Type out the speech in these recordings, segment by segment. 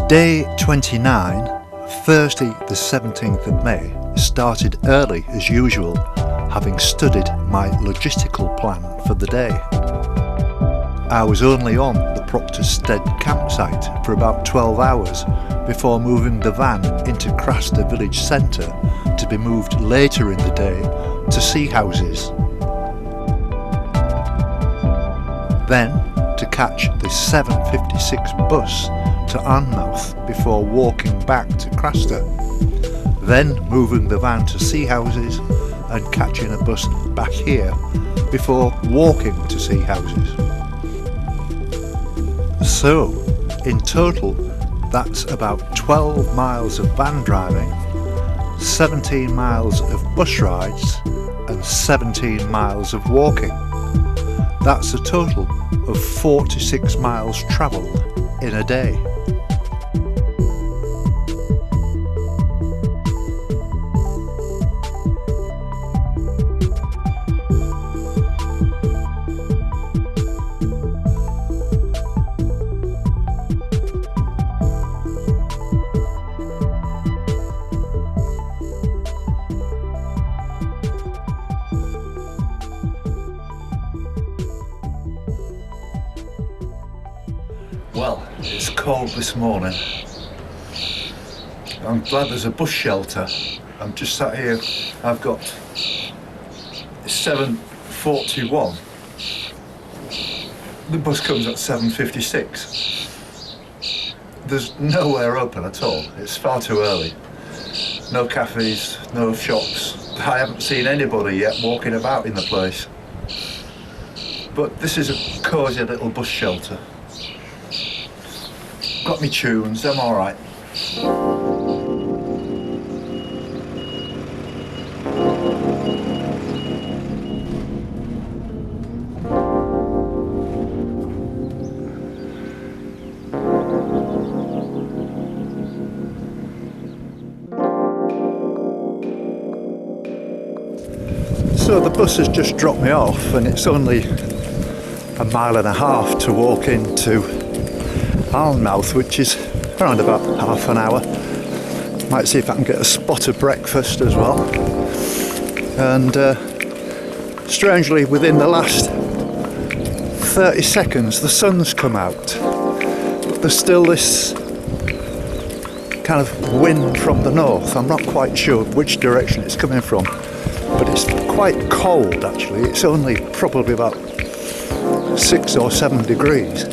Day 29, Thursday the 17th of May, started early as usual, having studied my logistical plan for the day. I was only on the Proctor's Stead campsite for about 12 hours before moving the van into Craster village centre to be moved later in the day to Seahouses. Then to catch the 7:56 bus to Alnmouth before walking back to Craster, then moving the van to Seahouses and catching a bus back here before walking to Seahouses. So, in total, that's about 12 miles of van driving, 17 miles of bus rides and 17 miles of walking. That's a total of 46 miles travelled in a day. Well, it's cold this morning. I'm glad there's a bus shelter. I'm just sat here. I've got 7:41. The bus comes at 7:56. There's nowhere open at all. It's far too early. No cafes, no shops. I haven't seen anybody yet walking about in the place. But this is a cosy little bus shelter. Got me tunes, I'm alright. So the bus has just dropped me off and it's only a mile and a half to walk into Alnmouth, which is around about half an hour. Might see if I can get a spot of breakfast as well. And strangely, within the last 30 seconds the sun's come out, but there's still this kind of wind from the north. I'm not quite sure which direction it's coming from, but it's quite cold actually. It's only probably about 6 or 7 degrees.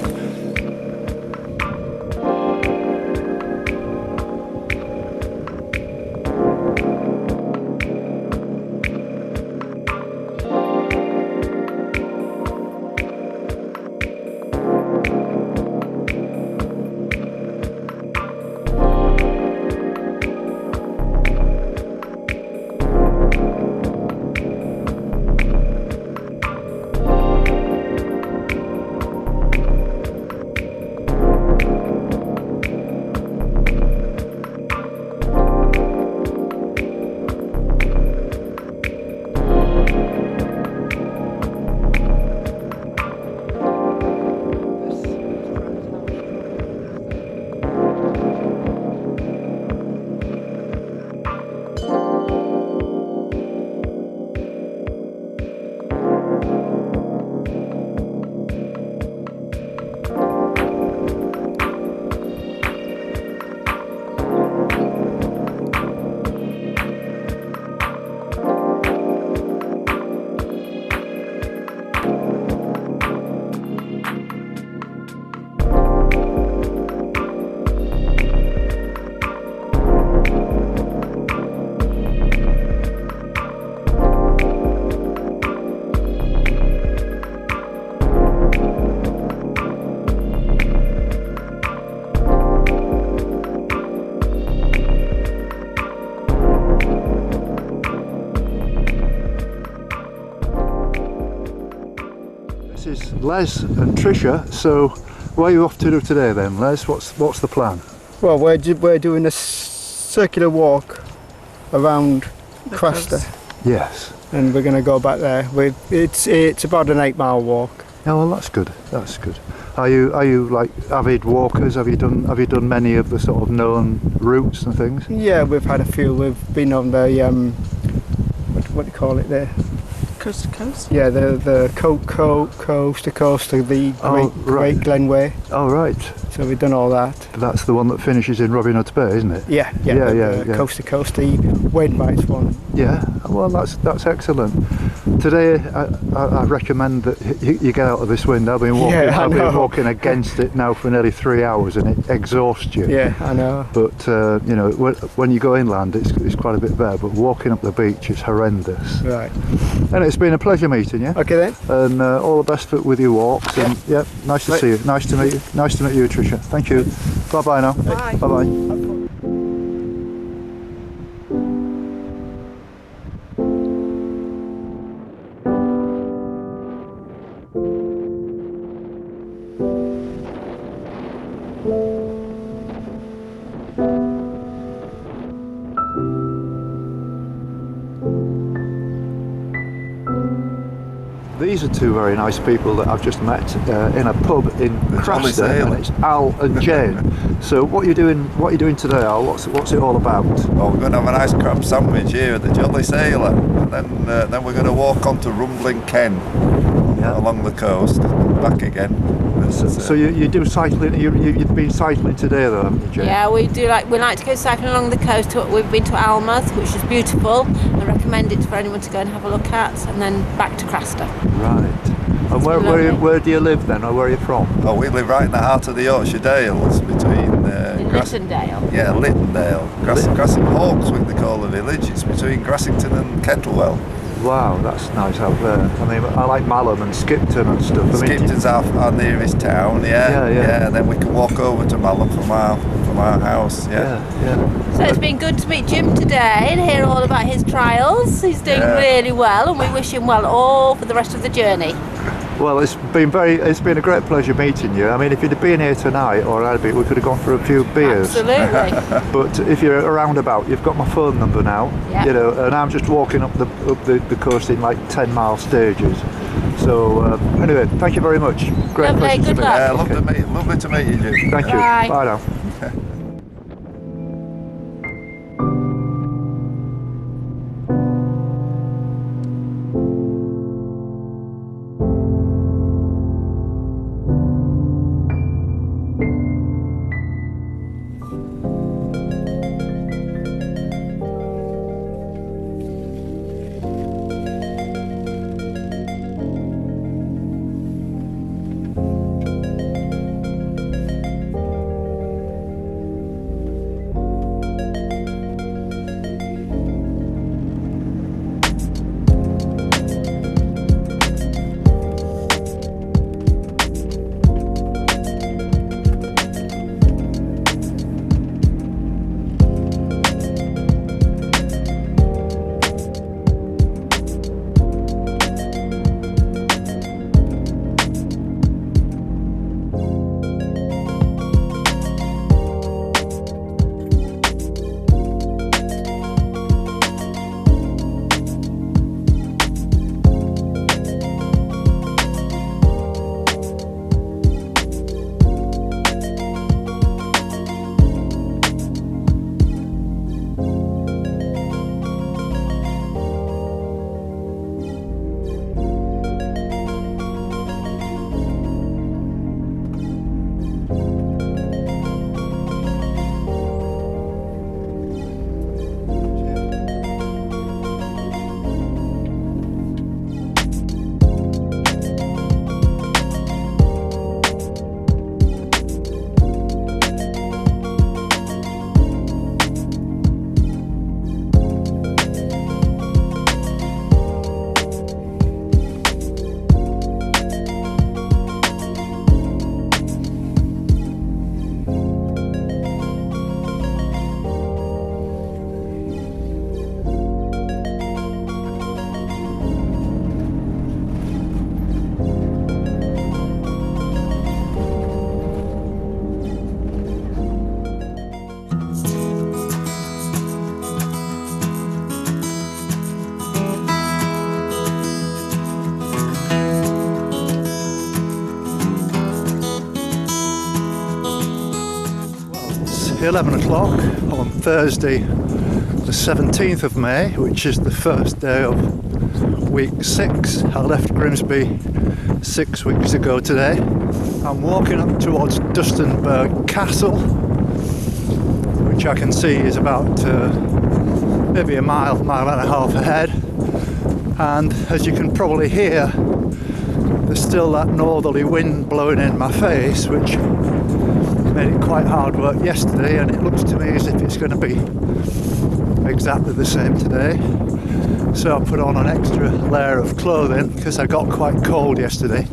This is Les and Tricia. So what are you off to do today then, Les? What's the plan? Well, we're doing a circular walk around Craster. Yes. And we're going to go back there. It's about an 8-mile walk. Oh, well, that's good. That's good. Are you like avid walkers? Have you done many of the sort of known routes and things? Yeah, we've had a few. We've been on the what do you call it there? Coast to coast. Yeah, the coast to coast of the Great Glenway. Oh, right. So we've done all that. That's the one that finishes in Robin Hood's Bay, isn't it? Yeah. Coast to coast, the Wade Bites one. Yeah. Well, that's excellent. Today, I recommend that you get out of this wind. I've been walking against it now for nearly 3 hours, and it exhausts you. Yeah, I know. But you know, when you go inland, it's quite a bit better. But walking up the beach is horrendous. Right. And it's been a pleasure meeting you. Okay then. And all the best with your walks. And yeah, nice to see you. Nice to meet you. Nice to meet you, Tricia. Thank you. Bye bye now. Bye. Bye bye. These are two very nice people that I've just met in a pub in Craster, and it's Al and Jane. So what are you doing today, Al? What's it all about? Well, we're going to have a nice crab sandwich here at the Jolly Sailor, and then we're going to walk on to Rumbling Ken along the coast, back again. So you do cycling? You've been cycling today, though, haven't you, Jane? Yeah, we like to go cycling along the coast. We've been to Alnmouth, which is beautiful. I recommend it for anyone to go and have a look at, and then back to Craster. Right. And where do you live then, or where are you from? Oh, we live right in the heart of the Yorkshire Dales, between In Littondale. Yeah, Littondale. Hawkswick they call the village. It's between Grassington and Kettlewell. Wow, that's nice out there. I mean, I like Malham and Skipton and stuff. Skipton's our nearest town, yeah. And then we can walk over to Malham from our house, yeah. So it's been good to meet Jim today and hear all about his trials. He's doing really well, and we wish him well all for the rest of the journey. Well, it's been a great pleasure meeting you. I mean, if you'd have been here tonight or I'd be, we could have gone for a few beers. Absolutely. But if you're around about, you've got my phone number now. Yeah. You know, and I'm just walking up the coast in like 10-mile stages. So anyway, thank you very much. Great Lovely, pleasure good to luck. meet you. Lovely to meet you, Jim. Thank you. Bye. Bye now. 11 o'clock on Thursday the 17th of May, which is the first day of week 6. I left Grimsby 6 weeks ago today. I'm walking up towards Dustenburg Castle, which I can see is about maybe a mile and a half ahead. And as you can probably hear, there's still that northerly wind blowing in my face, which made it quite hard work yesterday, and it looks to me as if it's going to be exactly the same today. So I put on an extra layer of clothing because I got quite cold yesterday.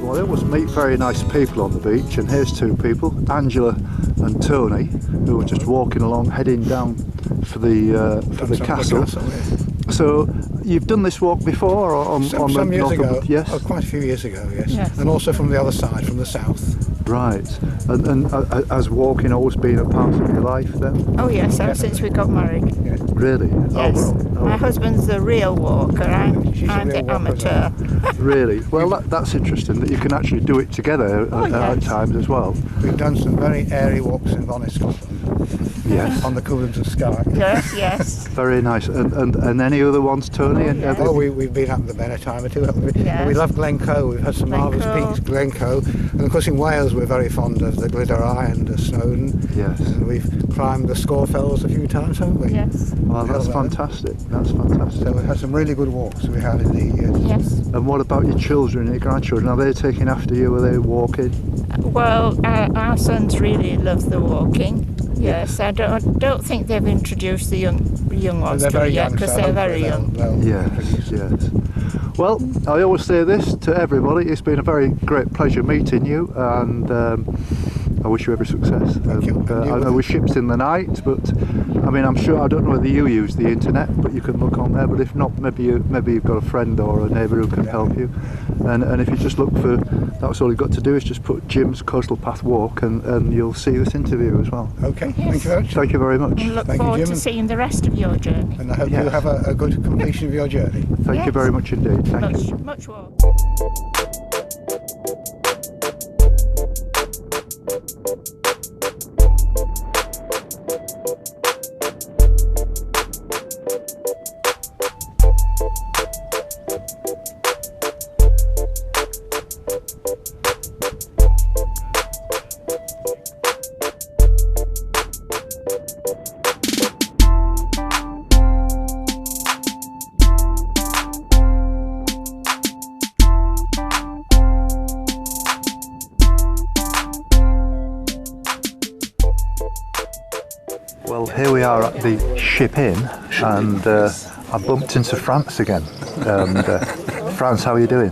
Well, I always meet very nice people on the beach, and here's two people, Angela and Tony, who are just walking along, heading down for the castle. So you've done this walk before, or on some the years north ago? Of, yes, quite a few years ago, yes. Yes. And also from the other side, from the south. right. And has walking always been a part of your life then? Oh yes, ever since we got married. Really? Yes. My husband's the real walker, She's a I'm real the walker as amateur. Really? Well, that's interesting that you can actually do it together at yes. times as well. We've done some very airy walks in Bonnie, Scotland. Yes. On the coolings of Skye. Yes, yes. Very nice. And any other ones, Tony? Oh, yes. Oh, we've been up the Ben a time or two. haven't we? Yes. We love Glencoe. We've had some marvellous Glencoe. peaks, Glencoe. And of course in Wales we're very fond of the Gliddereye and the Snowdon. Yes. And we've climbed the Scorefells a few times, haven't we? Yes. Well, that's fantastic. That's fantastic. So we've had some really good walks we had in the years. Yes. And what about your children, your grandchildren? Are they taking after you? Are they walking? Well, our sons really love the walking. Yes, I don't think they've introduced the young ones They're to very it yet young, because so they're very hopefully young. they'll Yes, yes. Well, I always say this to everybody. It's been a very great pleasure meeting you, and I wish you every success. Thank you. I know we're ships in the night, but I mean, I'm sure, I don't know whether you use the internet, but you can look on there. But if not, maybe you've got a friend or a neighbour who can help you. And if you just look for, that's all you've got to do is just put Jim's Coastal Path Walk, and you'll see this interview as well. Okay, Yes. thank you very much. Thank you very much. And look Thank you, forward Jim. to seeing the rest of your journey. And I hope Yes. you have a good completion of your journey. Thank you Yes. very much indeed. Thank you. Much walk. Well, here we are at the Ship Inn, and I bumped into France again. And France, how are you doing?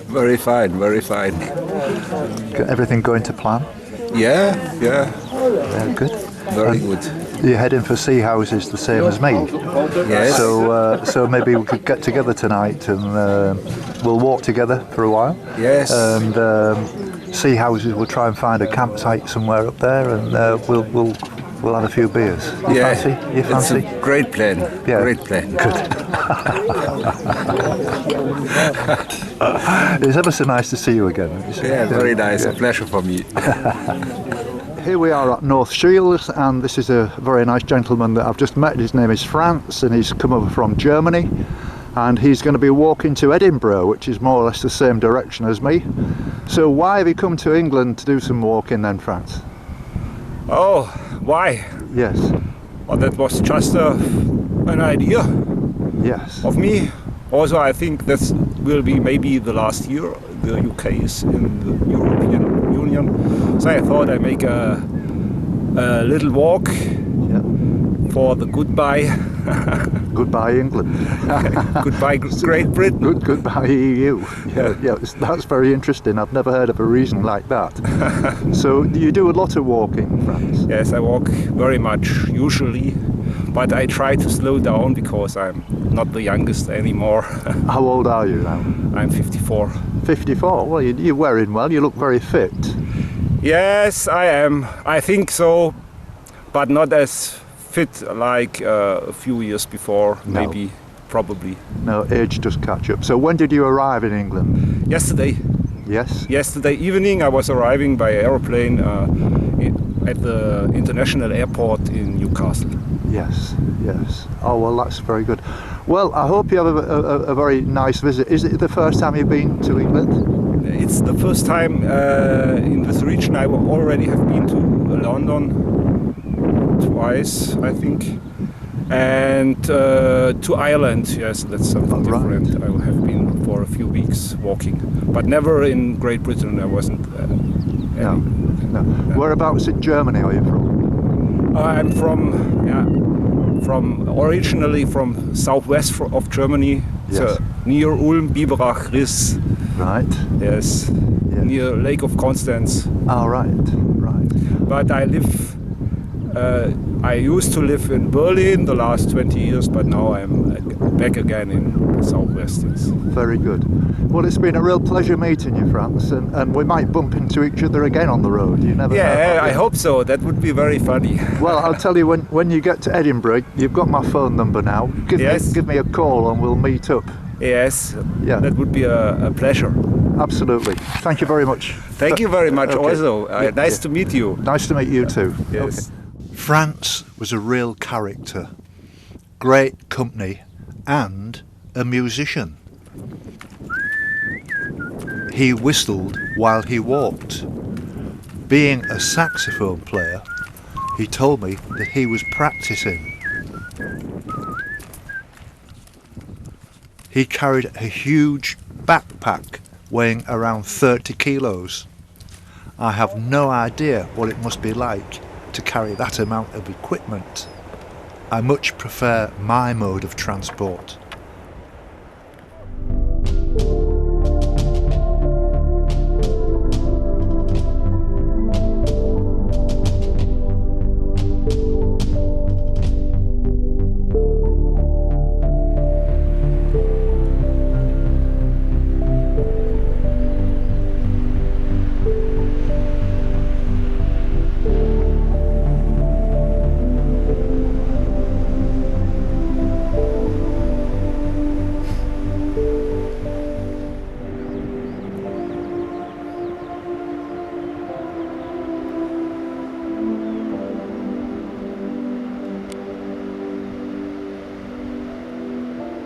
Very fine, very fine. Got everything going to plan? Yeah. Yeah, good. very good. You're heading for Seahouses the same as me. Yes. So maybe we could get together tonight and we'll walk together for a while. Yes. And Seahouses will try and find a campsite somewhere up there, and we'll have a few beers. You fancy? You fancy? It's a great plan. Yeah. Great plan. It's ever so nice to see you again. Yeah, very nice. A pleasure for me. Here we are at North Shields, and this is a very nice gentleman that I've just met. His name is Franz, and he's come over from Germany, and he's going to be walking to Edinburgh, which is more or less the same direction as me. So why have you come to England to do some walking then, Franz? Oh, why? Yes. Well, that was just an idea Yes. of me. Also, I think this will be maybe the last year the UK is in the European Union. So I thought I'd make a little walk Yeah. for the goodbye. Goodbye England. Goodbye Great Britain. Goodbye EU. Yeah, that's very interesting. I've never heard of a reason like that. So you do a lot of walking, Franz? Yes, I walk very much usually, but I try to slow down because I'm not the youngest anymore. How old are you now? I'm 54. 54. Well, you're wearing well. You look very fit. Yes, I am. I think so, but not as fit like a few years before. No. Maybe, probably. No, age does catch up. So when did you arrive in England? Yesterday. Yes. Yesterday evening, I was arriving by aeroplane at the international airport in Newcastle. Yes. Yes. Oh well, that's very good. Well, I hope you have a very nice visit. Is it the first time you've been to England? It's the first time in this region. I already have been to London twice, I think, and to Ireland. Yes, that's something Right. different. I have been for a few weeks walking, but never in Great Britain. I wasn't. No. No. Whereabouts in Germany are you from? I'm from originally from southwest of Germany, Yes. so near Ulm, Biberach, Riss. Right. Yes, Yes. near Lake of Constance. Oh, right. Right. But I used to live in Berlin the last 20 years, but now I'm back again in southwest. Yes. Very good. Well, it's been a real pleasure meeting you, Franz, and we might bump into each other again on the road. You never know. Yeah, I hope so. That would be very funny. Well, I'll tell you, when you get to Edinburgh, you've got my phone number now. Yes. Give me a call and we'll meet up. Yes, Yeah. that would be a pleasure. Absolutely. Thank you very much. Thank you very much. Okay. Also, Yeah, nice yeah. to meet you. Nice to meet you too. Yes. Franz was a real character, great company, and a musician. He whistled while he walked. Being a saxophone player, he told me that he was practicing. He carried a huge backpack weighing around 30 kilos. I have no idea what it must be like to carry that amount of equipment. I much prefer my mode of transport.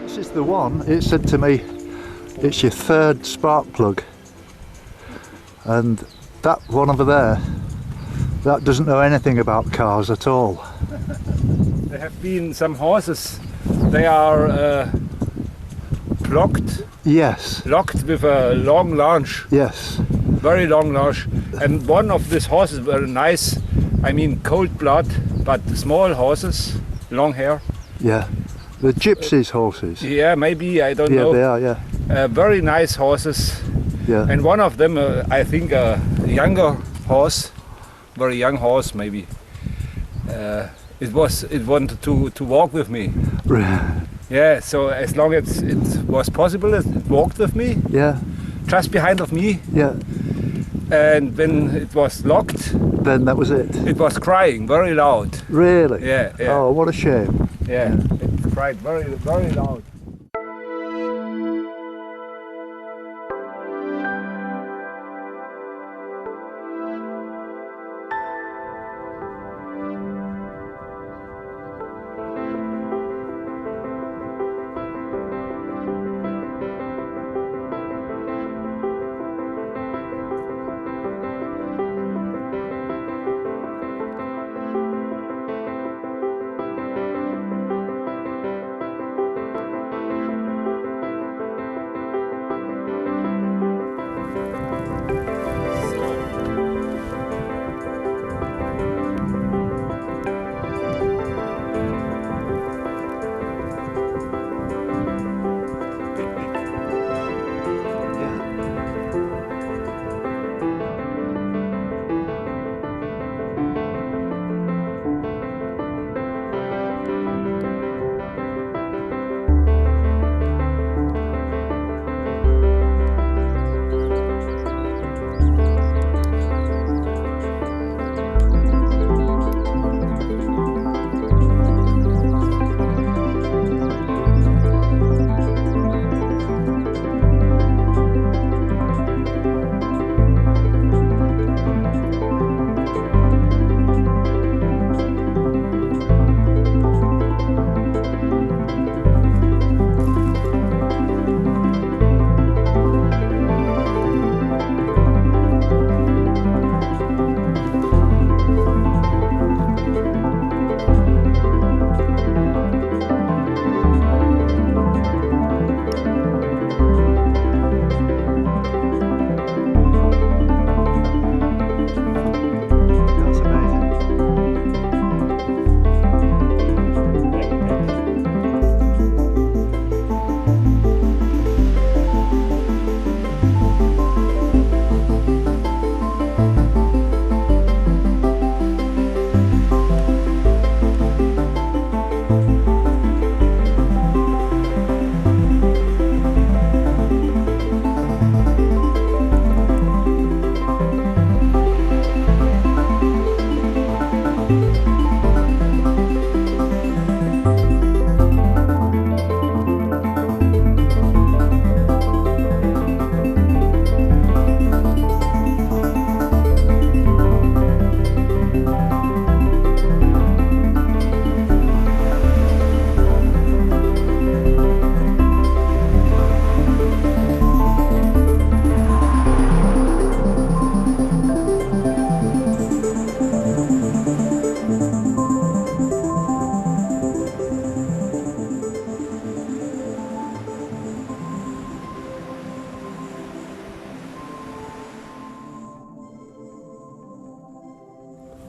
This is the one. It said to me, it's your third spark plug. And that one over there, that doesn't know anything about cars at all. There have been some horses. They are locked Yes, with a long launch, yes, very long launch. And one of these horses were nice, I mean cold blood, but small horses, long hair. yeah. The gypsies horses. Yeah, maybe, I don't Yeah, know. they are, yeah. Very nice horses. Yeah. And one of them, I think a younger horse, very young horse maybe. it wanted to walk with me. Yeah, so as long as it was possible, it walked with me, Yeah, just behind of me. yeah. And when it was locked, Then that was it. it was crying very loud. Really? Yeah, yeah. Oh, what a shame. Yeah, it cried very, very loud.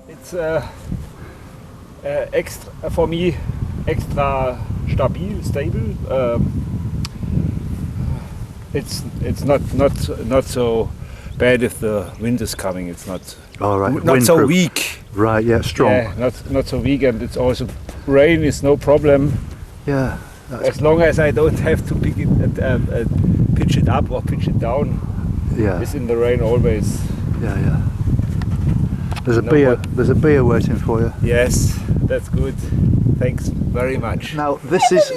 It's extra for me, extra stable. It's not so bad if the wind is coming. It's not All right. not so windproof. weak. Right, yeah, strong. Yeah, not so weak, and it's also rain is no problem Yeah. as long as I don't have to pick it, pitch it up or pitch it down. Yeah. It's in the rain always. Yeah, yeah. There's a No, beer. but- There's a beer waiting for you. Yes, that's good. Thanks very much. Now this is.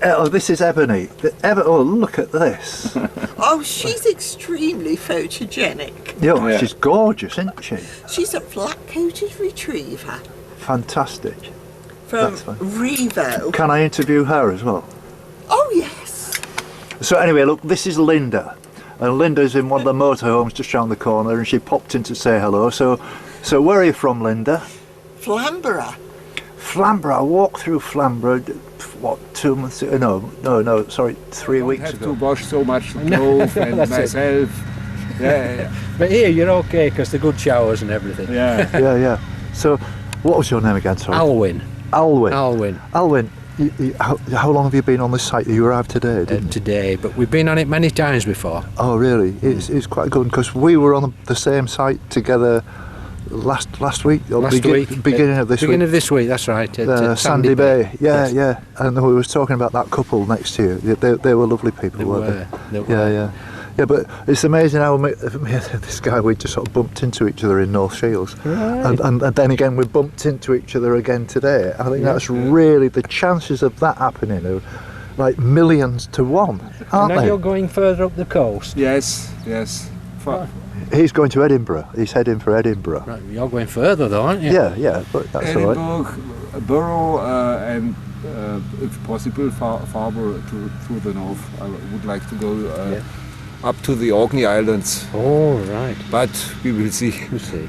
Oh, this is Ebony. Oh, look at this. Oh, she's extremely photogenic. Yeah, she's gorgeous, isn't she? She's a black-coated retriever Fantastic. from That's fine. Revo. Can I interview her as well? Oh, yes. So anyway, look, this is Linda, and Linda's in one of the motorhomes just round the corner, and she popped in to say hello. So where are you from, Linda? Flamborough. Flamborough. I walked through Flamborough. What, 2 months ago? No, sorry, 3 weeks have ago. to wash so much clothes and myself. Yeah, But here you're okay because the good showers and everything. yeah. Yeah. So, what was your name again? Sorry. Alwyn. Alwyn. Alwyn. How long have you been on this site? You arrived today, didn't you? Today, but we've been on it many times before. Oh, really? It's quite good because we were on the same site together last week or Last week, beginning of this beginning week. of this week. That's right. At Sandy Bay. Yeah, Yes. yeah. And we was talking about that couple next to you. They were lovely people, They weren't were. they? Yeah. Yeah, but it's amazing how this guy, we just sort of bumped into each other in North Shields. Right. And then again we bumped into each other again today. I think that's really, the chances of that happening are like millions to one, aren't Now they? you're going further up the coast. Yes. He's going to Edinburgh. He's heading for Edinburgh. Right, you're going further though, aren't you? Yeah, but that's all right. Edinburgh, Borough, and if possible, farther to the north. I would like to go up to the Orkney Islands, Oh, right. but we will see. We'll see.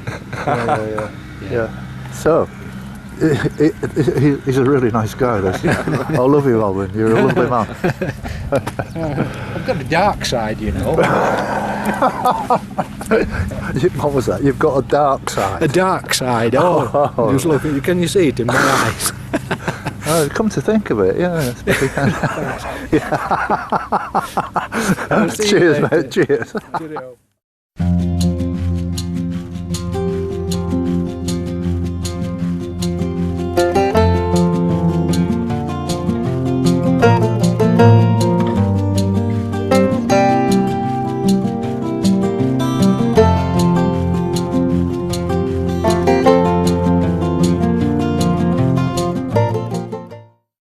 Yeah. So, he's a really nice guy. I love you, Alvin. You're a lovely man. I've got a dark side, you know. What was that? You've got a dark side. A dark side. Oh, just look at, can you see it in my eyes? Oh, come to think of it, yeah. It's pretty kind I'll see you Cheers, later. mate. Cheers. Cheerio.